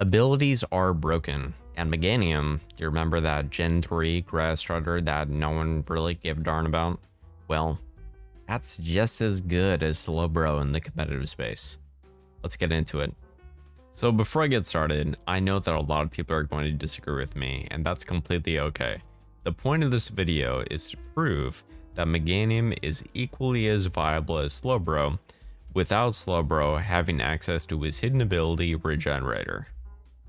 Abilities are broken, and Meganium, you remember that Gen 3 grass starter that no one really gave a darn about? Well, that's just as good as Slowbro in the competitive space. Let's get into it. So before I get started, I know that a lot of people are going to disagree with me, and that's completely okay. The point of this video is to prove that Meganium is equally as viable as Slowbro, without Slowbro having access to his hidden ability, Regenerator.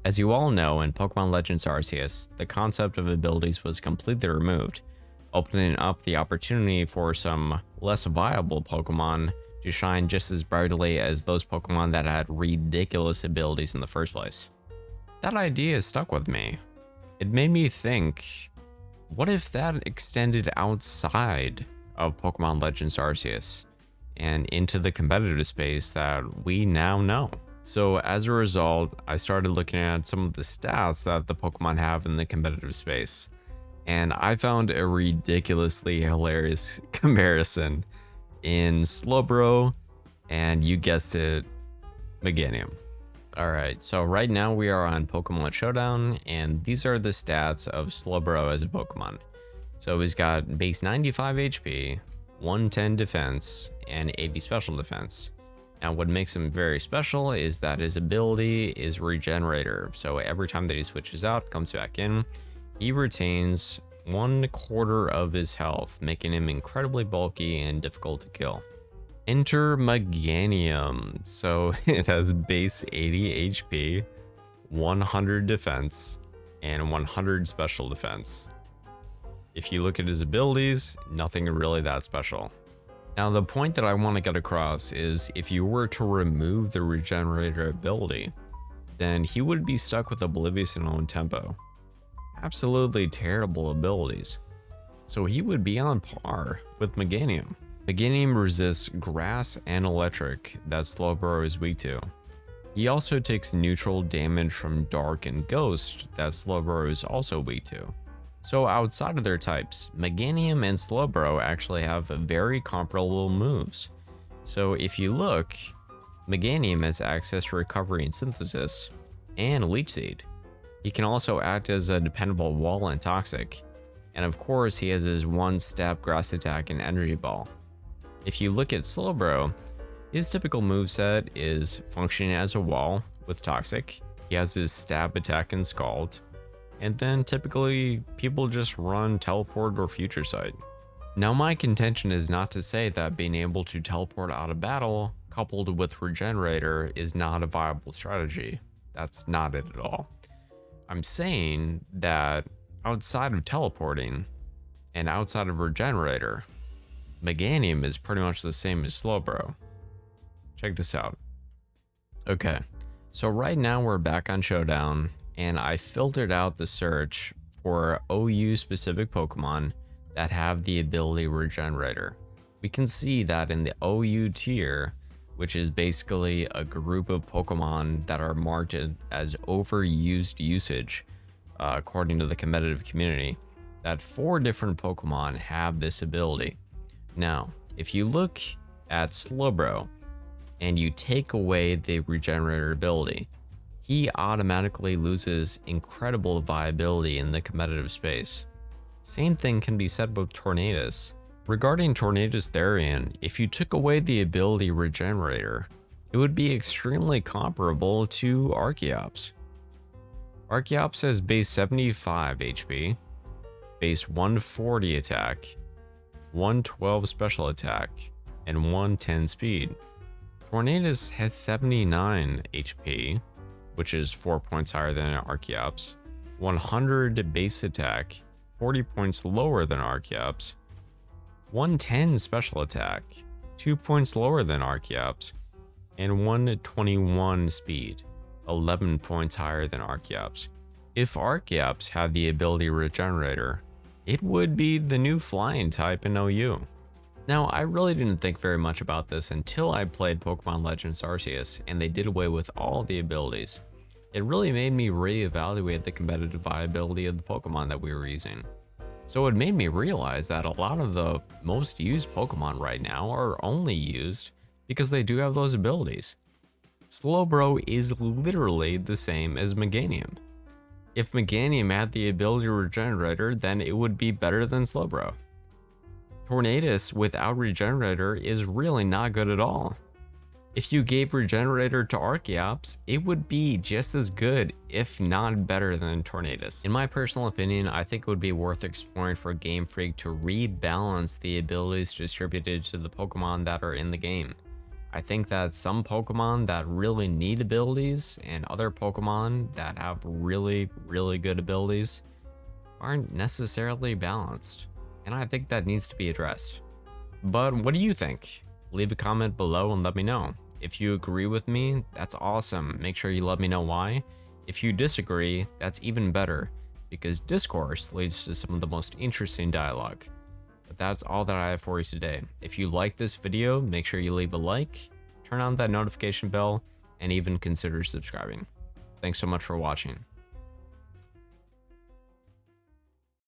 As you all know, in Pokemon Legends Arceus, the concept of abilities was completely removed, opening up the opportunity for some less viable Pokemon to shine just as brightly as those Pokemon that had ridiculous abilities in the first place. That idea stuck with me. It made me think, what if that extended outside of Pokemon Legends Arceus and into the competitive space that we now know? So as a result, I started looking at some of the stats that the Pokemon have in the competitive space, and I found a ridiculously hilarious comparison in Slowbro, and you guessed it, Meganium. Alright, so right now we are on Pokemon Showdown, and these are the stats of Slowbro as a Pokemon. So he's got base 95 HP, 110 defense, and 80 special defense. Now what makes him very special is that his ability is Regenerator, so every time that he switches out, comes back in, he retains 1/4 of his health, making him incredibly bulky and difficult to kill. Enter Meganium. So it has base 80 HP, 100 defense, and 100 special defense. If you look at his abilities, nothing really that special. Now the point that I want to get across is if you were to remove the Regenerator ability, then he would be stuck with Oblivious and Own Tempo. Absolutely terrible abilities. So he would be on par with Meganium. Meganium resists grass and electric that Slowbro is weak to. He also takes neutral damage from dark and ghost that Slowbro is also weak to. So outside of their types, Meganium and Slowbro actually have very comparable moves. So if you look, Meganium has access to Recovery and Synthesis, and Leech Seed. He can also act as a dependable wall and Toxic, and of course he has his one-step Grass Attack and Energy Ball. If you look at Slowbro, his typical moveset is functioning as a wall with Toxic. He has his Stab Attack and Scald, and then typically people just run Teleport or Future Sight. Now my contention is not to say that being able to teleport out of battle coupled with Regenerator is not a viable strategy. That's not it at all. I'm saying that outside of teleporting and outside of Regenerator, Meganium is pretty much the same as Slowbro. Check this out. Okay, so right now we're back on Showdown, and I filtered out the search for OU specific Pokemon that have the ability Regenerator. We can see that in the OU tier, which is basically a group of Pokemon that are marked as overused usage, according to the competitive community, that 4 different Pokemon have this ability. Now, if you look at Slowbro and you take away the Regenerator ability, he automatically loses incredible viability in the competitive space. Same thing can be said with Tornadus. Regarding Tornadus Therian, if you took away the ability Regenerator, it would be extremely comparable to Archeops. Archeops has base 75 HP, base 140 attack, 112 special attack, and 110 speed. Tornadus has 79 HP, which is 4 points higher than Archeops, 100 base attack, 40 points lower than Archeops, 110 special attack, 2 points lower than Archeops, and 121 speed, 11 points higher than Archeops. If Archeops had the ability Regenerator, it would be the new flying type in OU. Now, I really didn't think very much about this until I played Pokemon Legends Arceus and they did away with all the abilities. It really made me reevaluate the competitive viability of the Pokemon that we were using. So it made me realize that a lot of the most used Pokemon right now are only used because they do have those abilities. Slowbro is literally the same as Meganium. If Meganium had the ability Regenerator, then it would be better than Slowbro. Tornadus without Regenerator is really not good at all. If you gave Regenerator to Archeops, it would be just as good, if not better than Tornadus. In my personal opinion, I think it would be worth exploring for Game Freak to rebalance the abilities distributed to the Pokemon that are in the game. I think that some Pokemon that really need abilities and other Pokemon that have really good abilities aren't necessarily balanced, and I think that needs to be addressed. But what do you think? Leave a comment below and let me know. If you agree with me, that's awesome. Make sure you let me know why. If you disagree, that's even better, because discourse leads to some of the most interesting dialogue. But that's all that I have for you today. If you like this video, make sure you leave a like, turn on that notification bell, and even consider subscribing. Thanks so much for watching.